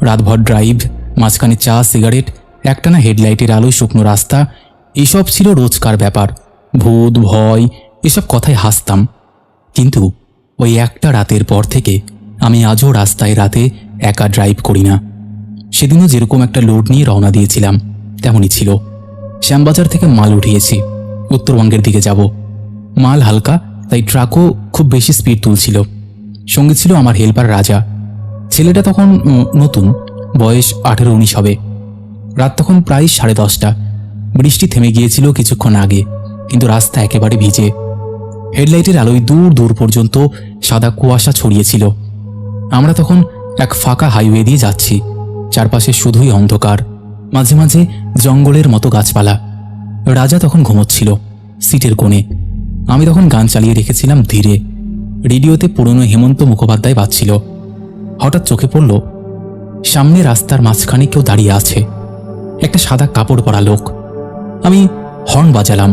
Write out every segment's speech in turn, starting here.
রাতভর ড্রাইভ, মাঝখানে চা, সিগারেট, একটানা হেডলাইটের আলোয় শুকনো রাস্তা, এসব ছিল রোজকার ব্যাপার। ভূত, ভয় এসব কথায় হাসতাম। কিন্তু ওই একটা রাতের পর থেকে আমি আজও রাস্তায় রাতে একা ড্রাইভ করি না। সেদিনও যেরকম একটা লোড নিয়ে রওনা দিয়েছিলাম তেমনই ছিল। শ্যামবাজার থেকে মাল উঠিয়েছি, উত্তরবঙ্গের দিকে যাব। মাল হালকা, তাই ট্রাকও খুব বেশি স্পিড তুলছিল। সঙ্গে ছিল আমার হেল্পার রাজা। ছেলেটা তখন নতুন, বয়স 18-19 হবে। রাত তখন প্রায় 10:30। বৃষ্টি থেমে গিয়েছিল কিছুক্ষণ আগে, কিন্তু রাস্তা একেবারে ভিজে। হেডলাইটের আলোয় দূর দূর পর্যন্ত সাদা কুয়াশা ছড়িয়েছিল। আমরা তখন এক ফাঁকা হাইওয়ে দিয়ে যাচ্ছি। চারপাশে শুধুই অন্ধকার, মাঝে মাঝে জঙ্গলের মতো গাছপালা। রাজা তখন ঘুমোচ্ছিল সিটের কোণে। আমি তখন গান চালিয়ে রেখেছিলাম ধীরে। রেডিওতে পুরনো হেমন্ত মুখোপাধ্যায় বাজছিল। হঠাৎ চোখে পড়ল সামনে রাস্তার মাঝখানে কেউ দাঁড়িয়ে আছে, একটা সাদা কাপড় পরা লোক। আমি হর্ন বাজালাম,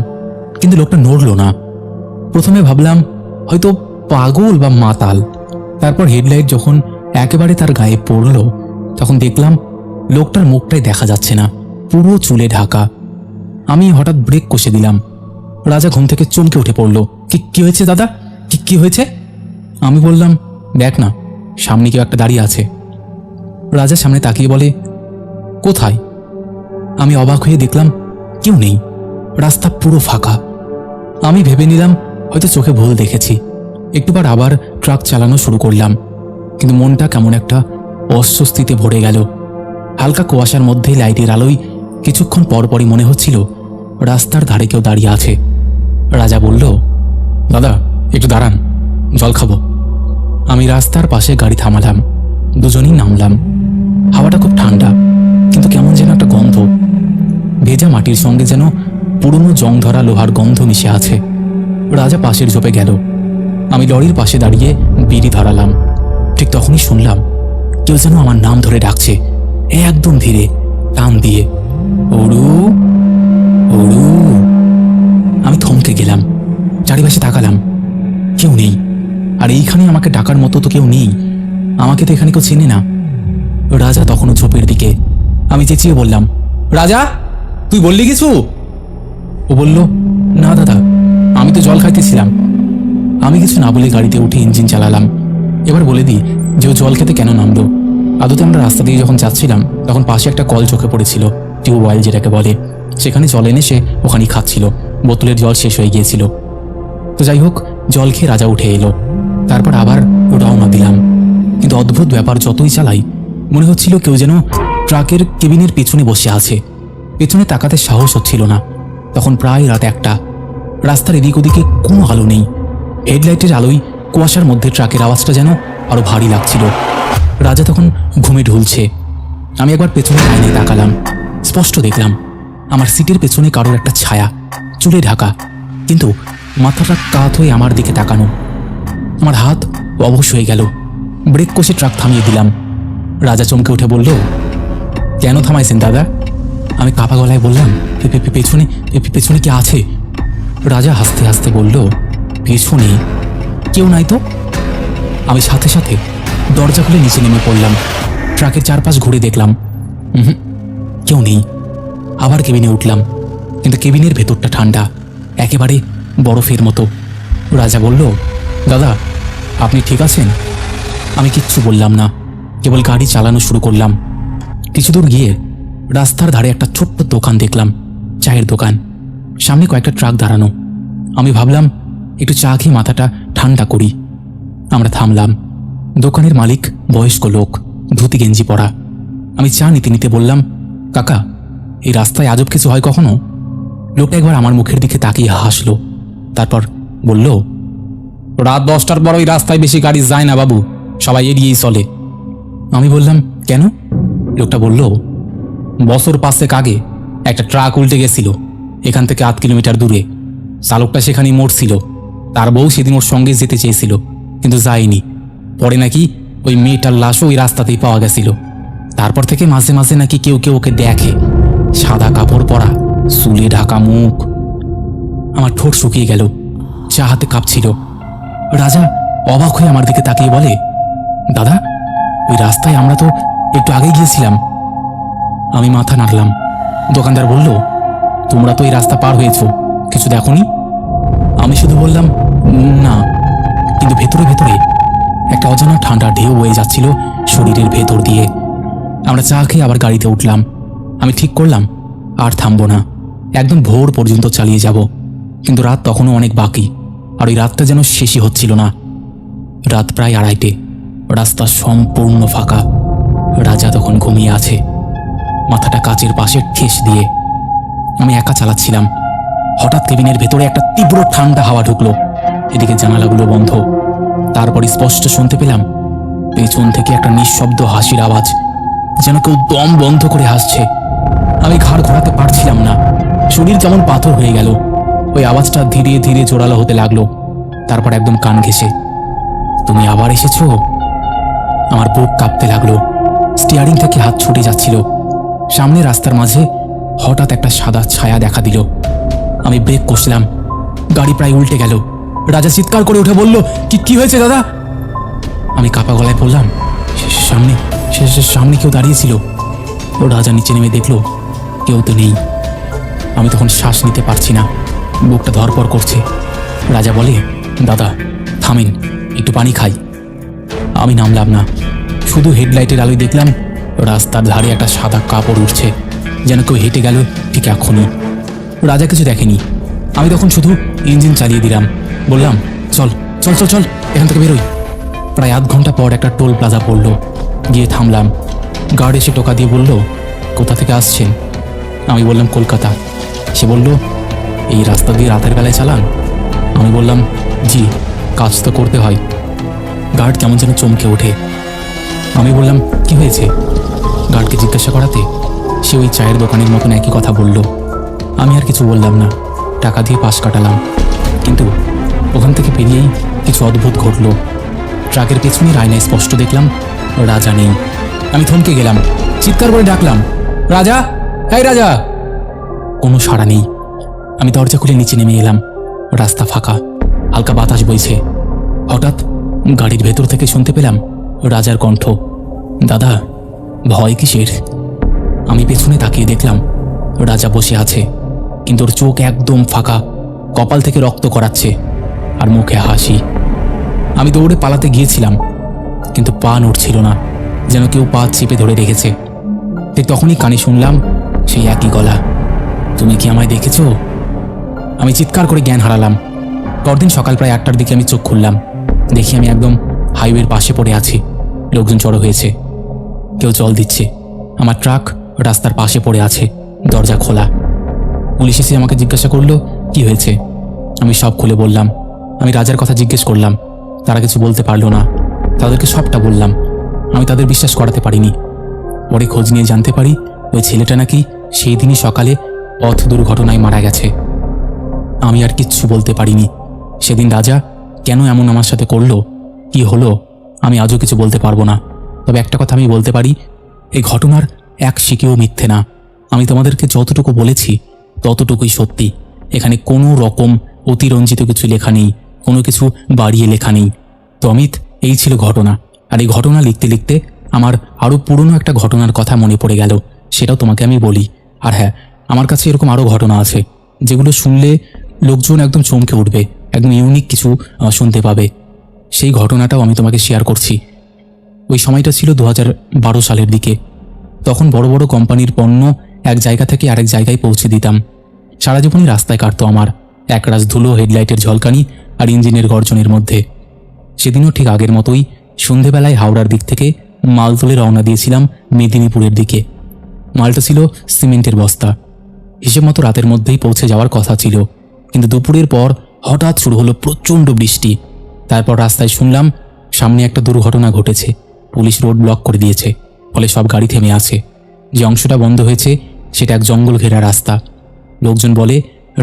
কিন্তু লোকটা নড়ল না। প্রথমে ভাবলাম হয়তো পাগল বা মাতাল। তারপর হেডলাইট যখন একেবারে তার গায়ে পড়ল, তখন দেখলাম লোকটার মুখটাই দেখা যাচ্ছে না, পুরো চুলে ঢাকা। আমি হঠাৎ ব্রেক কষে দিলাম। রাজা ঘুম থেকে চমকে উঠে পড়ল। কি হয়েছে দাদা, কি হয়েছে? আমি বললাম, দেখ না, সামনে কেউ একটা দাঁড়িয়ে আছে। রাজা সামনে তাকিয়ে বলে, কোথায়? আমি অবাক হয়ে দেখলাম কেউ নেই, রাস্তা পুরো ফাঁকা। আমি ভেবে নিলাম হয়তো চোখে ভুল দেখেছি। একটু পর আবার ট্রাক চালানো শুরু করলাম, কিন্তু মনটা কেমন একটা অস্বস্তিতে ভরে গেল। হালকা কুয়াশার মধ্যে লাইটের আলোয় কিছুক্ষণ পরপরই মনে হচ্ছিল রাস্তার ধারে কেউ দাঁড়িয়ে আছে। রাজা বলল, দাদা একটু দাঁড়ান, জল খাবো। আমি রাস্তার পাশে গাড়ি থামালাম। দুজনেই নামলাম। হাওয়াটা খুব ঠান্ডা, কিন্তু কেমন যেন একটা গন্ধ। ভেজা মাটির সঙ্গে যেন পুরনো জং ধরা লোহার গন্ধ মিশে আছে। রাজা পাশের ঝোপে গেল। আমি লরির পাশে দাঁড়িয়ে বিড়ি ধরালাম। ঠিক তখনই শুনলাম কেউ যেন আমার নাম ধরে ডাকছে, একদম ধীরে, টান দিয়ে, ওরু ওরু। আমি থমকে গেলাম, চারিপাশে তাকালাম, কেউ নেই। আর এইখানে আমাকে ডাকার মতো তো কেউ নেই। আমাকে তো এখানে কেউ চেনে না। রাজা তখনও ঝোপের দিকে। আমি চেঁচিয়ে বললাম, রাজা তুই বললি কিছু? ও বলল, না দাদা, আমি তো জল খাইতেছিলাম। আমি কিছু না বলে গাড়িতে উঠে ইঞ্জিন চালালাম। এবার বলে দিই যে ও জল খেতে কেন নামলো। আদতে আমরা রাস্তা দিয়ে যখন যাচ্ছিলাম তখন পাশে একটা কল চোখে পড়েছিল, টিউবওয়েল যেটাকে বলে। সেখানে জল এনে সে ওখানেই খাচ্ছিল। বোতলের জল শেষ হয়ে গিয়েছিল। তো যাই হোক, জল খেয়ে রাজা উঠে এলো। তারপর আবার রওনা দিলাম। কিন্তু অদ্ভুত ব্যাপার, যতই চালাই মনে হচ্ছিল কেউ যেন ট্রাকের কেবিনের পেছনে বসে আছে। পেছনে তাকাতে সাহস হচ্ছিল না। তখন প্রায় রাত 1টা। রাস্তার এদিক ওদিকে কোনো আলো নেই। হেডলাইটের আলোয় কুয়াশার মধ্যে ট্রাকের আওয়াজটা যেন আরো ভারী লাগছিল। রাজা তখন ঘুমে ঢুলছে। আমি একবার পেছনে আয়নায় তাকালাম। স্পষ্ট দেখলাম আমার সিটের পেছনে কারোর একটা ছায়া, চুলে ঢাকা, কিন্তু মাথাটা কাত হয়ে আমার দিকে তাকানো। আমার হাত অবশ হয়ে গেল। ব্রেক কষে ট্রাক থামিয়ে দিলাম। রাজা চমকে উঠে বলল, কেন থামাইছেন দাদা? আমি কাঁপা গলায় বললাম, পেছনে কে আছে? রাজা হাসতে হাসতে বলল, পেছনে কেউ নাই তো। আমি সাথে সাথে দরজা খুলে নিচে নেমে পড়লাম। ট্রাকের চারপাশ ঘুরে দেখলাম, কেউ নেই। আবার কেবিনে উঠলাম, কিন্তু কেবিনের ভেতরটা ঠান্ডা, একেবারে বরফের মতো। রাজা বলল, দাদা আপনি ঠিক আছেন? আমি কিচ্ছু বললাম না, কেবল গাড়ি চালানো শুরু করলাম। কিছু দূর গিয়ে রাস্তার ধারে একটা ছোট্ট দোকান দেখলাম, চায়ের দোকান। সামনে কয়েকটা ট্রাক দাঁড়ানো। আমি ভাবলাম একটু চা খেয়ে মাথাটা ঠান্ডা করি। আমরা থামলাম। দোকানের মালিক বয়স্ক লোক, ধুতি গেঞ্জি পরা। আমি চা নিতে নিতে বললাম, কাকা এই রাস্তায় আজব কিছু হয় কখনো? লোকটা একবার আমার মুখের দিকে তাকিয়ে হাসলো, তারপর বলল, রাত 10টার পর ওই রাস্তায় বেশি গাড়ি যায় না বাবু, সবাই এড়িয়েই চলে। আমি বললাম, কেন? লোকটা বলল, বছর 5 আগে একটা ট্রাক উল্টে গেছিল এখান থেকে 8 কিলোমিটার দূরে। চালকটা সেখানেই মরছিল। তার বউ সেদিন ওর সঙ্গে যেতে চেয়েছিল, কিন্তু যায়নি। পরে নাকি ওই মেয়েটার লাশও ওই রাস্তাতেই পাওয়া গেছিল। তারপর থেকে মাঝে মাঝে নাকি কেউ কেউ ওকে দেখে, সাদা কাপড় পরা, চুলে ঢাকা মুখ। আমার ঠোঁট শুকিয়ে গেল, চা হাতে কাঁপছিল। রাজা অবাক হয়ে আমার দিকে তাকিয়ে বলে, দাদা ওই রাস্তায় আমরা তো একটু আগে গিয়েছিলাম। আমি মাথা নাড়লাম। দোকানদার বলল, তোমরা তো এই রাস্তা পার হয়েছ, কিছু দেখোনি? আমি শুধু বললাম, না। কিন্তু ভেতরে ভেতরে একটা অজানা ঠান্ডা ঢেউ বয়ে যাচ্ছিল শরীরের ভেতর দিয়ে। আমরা চা খেয়ে আবার গাড়িতে উঠলাম। আমি ঠিক করলাম আর থামবো না, একদম ভোর পর্যন্ত চালিয়ে যাব। কিন্তু রাত তখনও অনেক বাকি, আর ওই রাতটা যেন শেষই হচ্ছিল না। রাত প্রায় 2:30। রাস্তা সম্পূর্ণ ফাঁকা। রাজা তখন ঘুমিয়ে আছে, মাথাটা কাচের পাশে ঠেস দিয়ে। আমি একা চালাচ্ছিলাম। হঠাৎ কেবিনের ভেতরে একটা তীব্র ঠান্ডা হাওয়া ঢুকলো। এদিকে জানালাগুলো বন্ধ। তারপর স্পষ্ট শুনতে পেলাম পেছন থেকে একটা নিঃশব্দ হাসির আওয়াজ, যেন কেউ দম বন্ধ করে হাসছে। আমি ঘাড় ঘোরাতে পারছিলাম না, শরীর কেমন পাথর হয়ে গেল। ওই আওয়াজটা ধীরে ধীরে জোরালো হতে লাগলো, তারপর একদম কান ঘেঁষে, তুমি আবার এসেছো? আমার বুক কাঁপতে লাগলো। স্টিয়ারিং থেকে হাত ছুটে যাচ্ছিল। সামনে রাস্তার মাঝে হঠাৎ একটা সাদা ছায়া দেখা দিল। আমি ব্রেক কষলাম, গাড়ি প্রায় উল্টে গেল। রাজা চিৎকার করে উঠে বলল, কি হয়েছে দাদা? আমি কাঁপা গলায় বললাম, সামনে সামনে কেউ দাঁড়িয়েছিল। ও রাজা নিচে নেমে দেখলো কেউ তো নেই। আমি তখন শ্বাস নিতে পারছি না, বুকটা ধরপড় করছে। রাজা বলে, দাদা থামেন, একটু পানি খাই। আমি নামলাম না, শুধু হেডলাইটের আলোয় দেখলাম রাস্তার ধারে একটা সাদা কাপড় উঠছে, যেন কেউ হেঁটে গেল ঠিক এখনই। রাজা কিছু দেখেনি। আমি তখন শুধু ইঞ্জিন চালিয়ে দিলাম, বললাম, চল চল চল চল, এখান থেকে বেরোই। প্রায় আধ ঘন্টা পর একটা টোল প্লাজা পড়লো, গিয়ে থামলাম। গার্ড এসে টোকা দিয়ে বলল, কোথা থেকে আসছেন? আমি বললাম, কলকাতা। সে বলল, এই রাস্তা দিয়ে রাতের বেলায় চালান? আমি বললাম, জি, কাজ তো করতে হয়। গার্ড কেমন যেন চমকে ওঠে। আমি বললাম, কি হয়েছে? গার্ডকে জিজ্ঞাসা করাতে সে ওই চায়ের দোকানের মতন একই কথা বলল। আমি আর কিছু বললাম না, টাকা দিয়ে পাশ কাটালাম। কিন্তু ওখান থেকে বেরিয়েই কিছু অদ্ভুত ঘটল। ট্রাকের পেছনের আয়নায় স্পষ্ট দেখলাম রাজা নেই। আমি থমকে গেলাম, চিৎকার করে ডাকলাম, রাজা, এই রাজা! কোনো সাড়া নেই। আমি দরজা খুলে নিচে নেমে এলাম। রাস্তা ফাঁকা, হালকা বাতাস বইছে। হঠাৎ গাড়ির ভেতর থেকে শুনতে পেলাম রাজার কণ্ঠ, দাদা, ভয় কিসের? আমি পেছনে তাকিয়ে দেখলাম রাজা বসে আছে, কিন্তু ওর চোখ একদম ফাঁকা, কপাল থেকে রক্ত গড়াচ্ছে, আর মুখে হাসি। আমি দৌড়ে পালাতে গিয়েছিলাম, কিন্তু পা নড়ছিল না, যেন কেউ পা চেপে ধরে রেখেছে। ঠিক তখনই কানে শুনলাম সেই একই গলা, তুমি কি আমায় দেখেছো? আমি চিৎকার করে জ্ঞান হারালাম। পরদিন সকাল প্রায় 8টার দিকে আমি চোখ খুললাম, দেখি আমি একদম হাইওয়ের পাশে পড়ে আছি। লোকজন জড়ো হয়েছে, কেউ জল দিচ্ছে। আমার ট্রাক রাস্তার পাশে পড়ে আছে, দরজা খোলা। পুলিশ এসে আমাকে জিজ্ঞাসা করলো, কি হয়েছে? আমি সব খুলে বললাম। আমি রাজার কথা জিজ্ঞেস করলাম, তারা কিছু বলতে পারলো না। তাদেরকে সবটা বললাম। আমি তাদের বিশ্বাস করাতে পারিনি। পরে খোঁজ নিয়ে জানতে পারি ওই ছেলেটা নাকি সেই দিনই সকালে পথ দুর্ঘটনায় মারা গেছে। আমি আর কিচ্ছু বলতে পারিনি। সেদিন রাজা কেন এমন আমার সাথে করলো, কি হলো, আমি আজও কিছু বলতে পারবো না। তবে একটা কথা আমি বলতে পারি, এই ঘটনার এক শিকেও মিথ্যে না। আমি তোমাদেরকে যতটুকু বলেছি ততটুকুই সত্যি। এখানে কোনো রকম অতিরঞ্জিত কিছু লেখা নেই, কোনো কিছু বাড়িয়ে লেখা নেই। তো অমিত, এই ছিল ঘটনা। আর এই ঘটনা লিখতে লিখতে আমার আরও পুরনো একটা ঘটনার কথা মনে পড়ে গেল, সেটাও তোমাকে আমি বলি। আর হ্যাঁ, আমার কাছে এরকম আরও ঘটনা আছে যেগুলো শুনলে লোকজন একদম চমকে উঠবে, একদম ইউনিক কিছু শুনতে পাবে। সেই ঘটনাটাও আমি তোমাকে শেয়ার করছি। ওই সময়টা ছিল 2012 সালের দিকে। তখন বড় বড় কোম্পানির পণ্য এক জায়গা থেকে আরেক জায়গায় পৌঁছে দিতাম। সারা জীবনই রাস্তায় কাটতো আমার, একরাশ ধুলো, হেডলাইটের ঝলকানি আর ইঞ্জিনের গর্জনের মধ্যে। সেদিনও ঠিক আগের মতোই সন্ধেবেলায় হাওড়ার দিক থেকে মাল তুলে রওনা দিয়েছিলাম মেদিনীপুরের দিকে। মালটা ছিল সিমেন্টের বস্তা। হিসেব মতো রাতের মধ্যেই পৌঁছে যাওয়ার কথা ছিল, কিন্তু দুপুরের পর হঠাৎ শুরু হলো প্রচণ্ড বৃষ্টি। তারপর রাস্তায় শুনলাম সামনে একটা দুর্ঘটনা ঘটেছে। পুলিশ রোড ব্লক করে দিয়েছে, ফলে সব গাড়ি থেমে আছে। যে অংশটা বন্ধ হয়েছে সেটা এক জঙ্গল ঘেরা রাস্তা। লোকজন বলে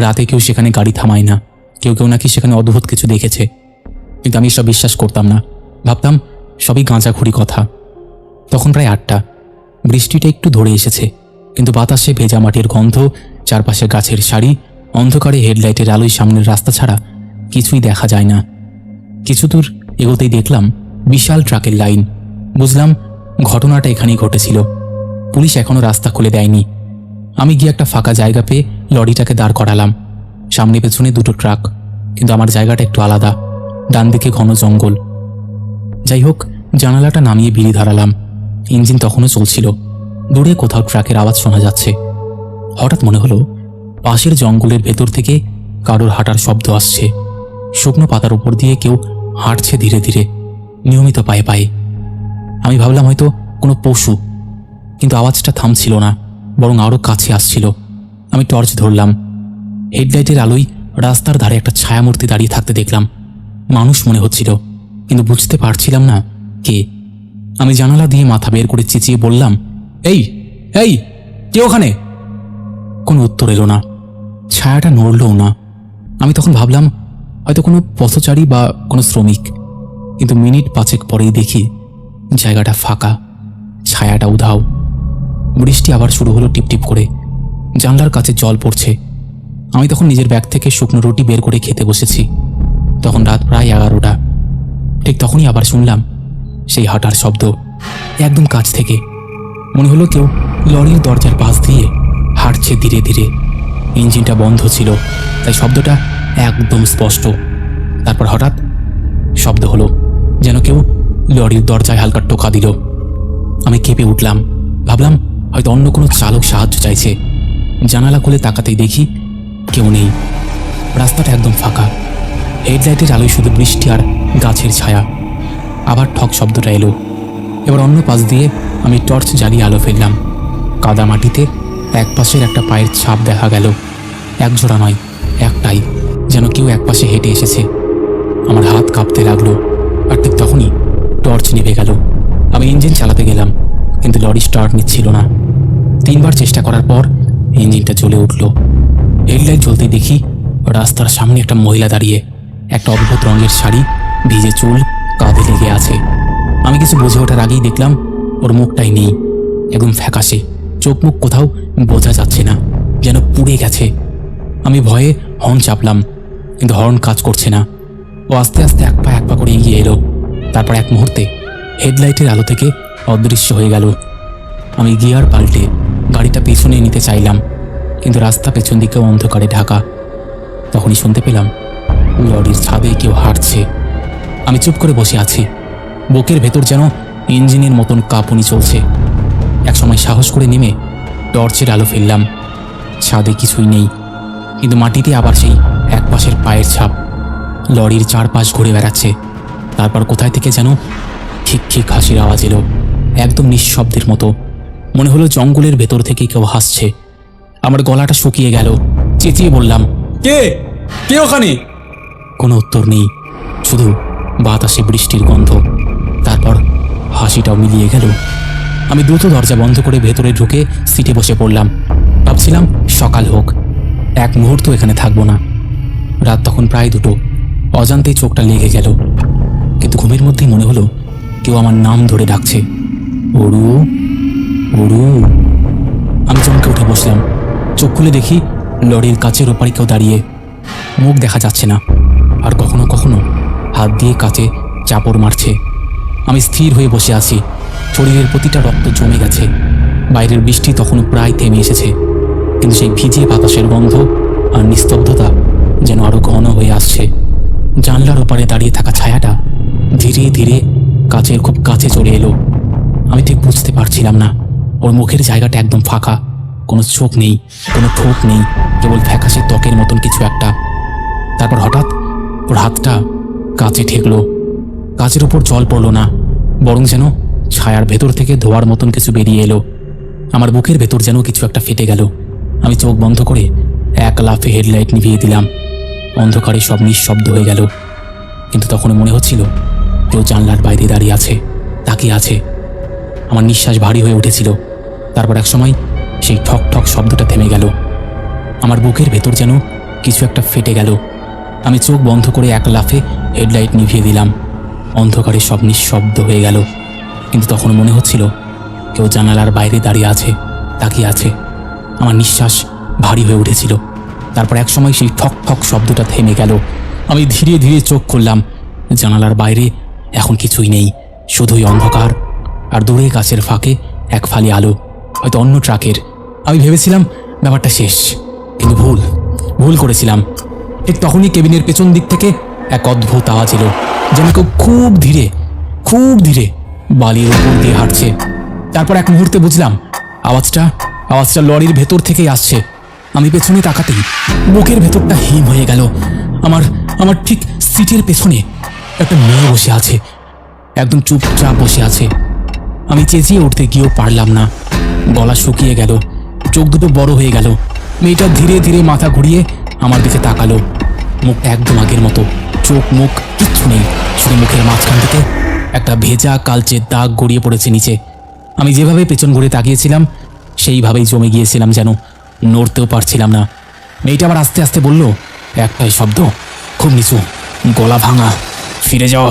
রাতে কেউ সেখানে গাড়ি থামায় না, কেউ কেউ নাকি সেখানে অদ্ভুত কিছু দেখেছে। কিন্তু আমি সব বিশ্বাস করতাম না, ভাবতাম সবই গাঁজাখুরি কথা। তখন প্রায় 8টা। বৃষ্টিটা একটু ধরে এসেছে, কিন্তু বাতাসে ভেজা মাটির গন্ধ, চারপাশে গাছের সারি, অন্ধকারে হেডলাইটের আলোয় সামনের রাস্তা ছাড়া কিছুই দেখা যায় না। কিছু দূর এগোতেই দেখলাম বিশাল ট্রাকের লাইন। বুঝলাম ঘটনাটা এখানেই ঘটেছিল। পুলিশ এখনো রাস্তা খুলে দেয়নি। আমি গিয়ে একটা ফাঁকা জায়গা পেয়ে লরিটাকে দাঁড় করালাম। সামনে পেছনে দুটো ট্রাক, কিন্তু আমার জায়গাটা একটু আলাদা, ডান দিকে ঘন জঙ্গল। যাই হোক, জানালাটা নামিয়ে বিড়ি ধরালাম। ইঞ্জিন তখনও চলছিল। দূরে কোথাও ট্রাকের আওয়াজ শোনা যাচ্ছে। হঠাৎ মনে হলো পাশের জঙ্গলের ভেতর থেকে কারোর হাঁটার শব্দ আসছে। শুকনো পাতার উপর দিয়ে কেউ হাঁটছে ধীরে ধীরে, নিয়মিত পায়ে পায়ে। আমি ভাবলাম হয়তো কোনো পশু, কিন্তু আওয়াজটা থামছিল না, বরং আরও কাছে আসছিল। আমি টর্চ ধরলাম। হেডলাইটের আলোয় রাস্তার ধারে একটা ছায়ামূর্তি দাঁড়িয়ে থাকতে দেখলাম। মানুষ মনে হচ্ছিল, কিন্তু বুঝতে পারছিলাম না কে। আমি জানালা দিয়ে মাথা বের করে চেঁচিয়ে বললাম, এই এই, কে ওখানে? কোনো উত্তর এলো না, ছায়াটা নড়লও না। আমি তখন ভাবলাম হয়তো কোনো পথচারী বা কোনো শ্রমিক, কিন্তু মিনিট 5 পরেই দেখি জায়গাটা ফাঁকা, ছায়াটা উধাও। বৃষ্টি আবার শুরু হলো টিপটিপ করে। জানলার কাছে জল পড়ছে। আমি তখন নিজের ব্যাগ থেকে শুকনো রুটি বের করে খেতে বসেছি। তখন রাত প্রায় 11টা। ঠিক তখনই আবার শুনলাম সেই হাঁটার শব্দ, একদম কাছ থেকে। মনে হলো কেউ লরির দরজার পাশ দিয়ে হাঁটছে ধীরে ধীরে। ইঞ্জিনটা বন্ধ ছিল, তাই শব্দটা একদম স্পষ্ট। তারপর হঠাৎ শব্দ হলো, যেন কেউ লরির দরজায় হালকা টোকা দিল। আমি কেঁপে উঠলাম। ভাবলাম হয়তো অন্য কোনো চালক সাহায্য চাইছে। জানালা খুলে তাকাতেই দেখি কেউ নেই। রাস্তাটা একদম ফাঁকা। হেডলাইটের আলোয় শুধু বৃষ্টি আর গাছের ছায়া। আবার ঠক শব্দটা এলো। এবার অন্য পাশ দিয়ে আমি টর্চ জ্বালিয়ে আলো ফেললাম। কাদা মাটিতে একপাশের একটা পায়ের ছাপ দেখা গেল। একজোড়া নয়, একটাই, যেন কেউ একপাশে হেঁটে এসেছে। আমার হাত কাঁপতে লাগলো। আর ঠিক তখনই টর্চ নিভে গেল। আমি ইঞ্জিন চালাতে গেলাম, কিন্তু লরি স্টার্ট নিচ্ছিল না। 3বার চেষ্টা করার পর ইঞ্জিনটা জ্বলে উঠল। হেডলাইট জ্বলতে দেখি রাস্তার সামনে একটা মহিলা দাঁড়িয়ে। একটা অদ্ভুত রঙের শাড়ি, ভিজে চুল, কাঁধে লেগে আছে। আমি কিছু বুঝে ওঠার আগেই দেখলাম ওর মুখটাই নেই, একদম ফ্যাকাশে। চোখ মুখ কোথাও বোঝা যাচ্ছে না, যেন পুড়ে গেছে। আমি ভয়ে হর্ন চাপলাম, কিন্তু হর্ন কাজ করছে না। ও আস্তে আস্তে এক পা করে এগিয়ে এলো। তারপর এক মুহূর্তে হেডলাইটের আলো থেকে অদৃশ্য হয়ে গেল। আমি গিয়ার পাল্টে গাড়িটা পেছনে নিতে চাইলাম, কিন্তু রাস্তা পেছন দিকে অন্ধকারে ঢাকা। তখনই শুনতে পেলাম লরির ছাদে কেউ হাঁটছে। আমি চুপ করে বসে আছি। বুকের ভেতর যেন ইঞ্জিনের মতন কাঁপুনি চলছে। একসময় সাহস করে নেমে টর্চের আলো ফেললাম। ছাদে কিছুই নেই, কিন্তু মাটিতে আবার সেই একপাশের পায়ের ছাপ। লরির চারপাশ ঘুরে বেড়াচ্ছে। তারপর কোথায় থেকে যেন খিক খিক হাসির আওয়াজ এলো, একদম নিঃশব্দের মতো। মনে হলো জঙ্গলের ভেতর থেকে কেউ হাসছে। আমার গলাটা শুকিয়ে গেল। চেঁচিয়ে বললাম, কে কে ওখানে? কোনো উত্তর নেই, শুধু বাতাসে বৃষ্টির গন্ধ। তারপর হাসিটাও মিলিয়ে গেল। আমি দ্রুত দরজা বন্ধ করে ভেতরে ঢুকে সিটে বসে পড়লাম। ভাবছিলাম সকাল হোক, এক মুহূর্ত এখানে থাকবো না। রাত তখন প্রায় 2টো। অজান্তেই চোখটা লেগে গেল, কিন্তু ঘুমের মধ্যেই মনে হলো কেউ আমার নাম ধরে ডাকছে, অরু অরু। আমি চমকে উঠে বসলাম। চোখ খুলে দেখি লরির কাচের ওপারে কেউ দাঁড়িয়ে। মুখ দেখা যাচ্ছে না, আর কখনো কখনো হাত দিয়ে কাচে চাপড় মারছে। আমি স্থির হয়ে বসে আছি। শরীরের প্রতিটা রক্ত জমে গেছে। বাইরের বৃষ্টি তখনও প্রায় থেমে এসেছে, কিন্তু সেই ভিজে বাতাসের গন্ধ আর নিস্তব্ধতা যেন আরো ঘন হয়ে আসছে। জানলার ওপারে দাঁড়িয়ে থাকা ছায়াটা ধীরে ধীরে কাচের খুব কাছে চলে এলো। আমি ঠিক বুঝতে পারছিলাম না। ওর মুখের জায়গাটা একদম ফাঁকা, কোনো চোখ নেই, কোনো ঠোঁট নেই, কেবল ফ্যাকাশে ত্বকের মতন কিছু একটা। তারপর হঠাৎ ওর হাতটা কাচে ঠেকলো। কাচের উপর জল পড়লো না, বরং যেন ছায়ার ভেতর থেকে ধোয়ার মতন কিছু বেরিয়ে এলো। আমার বুকের ভেতর যেন কিছু একটা ফেটে গেল। আমি চোখ বন্ধ করে এক লাফে হেডলাইট নিভিয়ে দিলাম। অন্ধকারে সব নিঃশব্দ হয়ে গেল, কিন্তু তখনও মনে হচ্ছিল কেউ জানলার বাইরে দাঁড়িয়ে আছে, তাকিয়ে আছে। আমার নিঃশ্বাস ভারী হয়ে উঠেছিল। তারপর একসময় সেই ঠক ঠক শব্দটা থেমে গেল। আমার বুকের ভেতর যেন কিছু একটা ফেটে গেল। আমি চোখ বন্ধ করে এক লাফে হেডলাইট নিভিয়ে দিলাম। অন্ধকারে সব নিঃশব্দ হয়ে গেল, কিন্তু তখন মনে হচ্ছিল কেউ জানালার বাইরে দাঁড়িয়ে আছে, তাকিয়ে আছে। আমার নিঃশ্বাস ভারী হয়ে উঠেছিল। তারপর একসময় সেই ঠক ঠক শব্দটা থেমে গেল। আমি ধীরে ধীরে চোখ খুললাম। জানালার বাইরে এখন কিছুই নেই, শুধুই অন্ধকার আর দূরে গাছের ফাঁকে এক ফালি আলো, হয়তো অন্য ট্রাকের। আমি ভেবেছিলাম ব্যাপারটা শেষ, কিন্তু ভুল করেছিলাম। ঠিক তখনই কেবিনের পেছন দিক থেকে এক অদ্ভুত আওয়াজ এলো, যেন কেউ খুব ধীরে বালির উপর দিয়ে হাঁটছে। তারপর এক মুহূর্তে বুঝলাম আওয়াজটা লরির ভেতর থেকেই আসছে। আমি পেছনে তাকাতেই বুকের ভেতরটা হিম হয়ে গেল। আমার ঠিক সিটের পেছনে একটা মেয়ে বসে আছে, একদম চুপচাপ বসে আছে। আমি চেঁচিয়ে উঠতে গিয়েও পারলাম না, গলা শুকিয়ে গেল, চোখ দুটো বড় হয়ে গেল। মেয়েটা ধীরে ধীরে মাথা ঘুরিয়ে আমার দিকে তাকালো। মুখটা একদম আগের মতো, চোখ মুখ কিচ্ছু নেই, শুধু মুখের মাঝখান থেকে একটা ভেজা কালচে দাগ গড়িয়ে পড়েছে নিচে। আমি যেভাবে পেছন ঘুরে তাকিয়েছিলাম সেইভাবেই জমে গিয়েছিলাম, যেন নড়তেও পারছিলাম না। মেয়েটা আবার আস্তে আস্তে বলল, একটাই শব্দ, খুব নিচু, গলা ভাঙা, ফিরে যাও।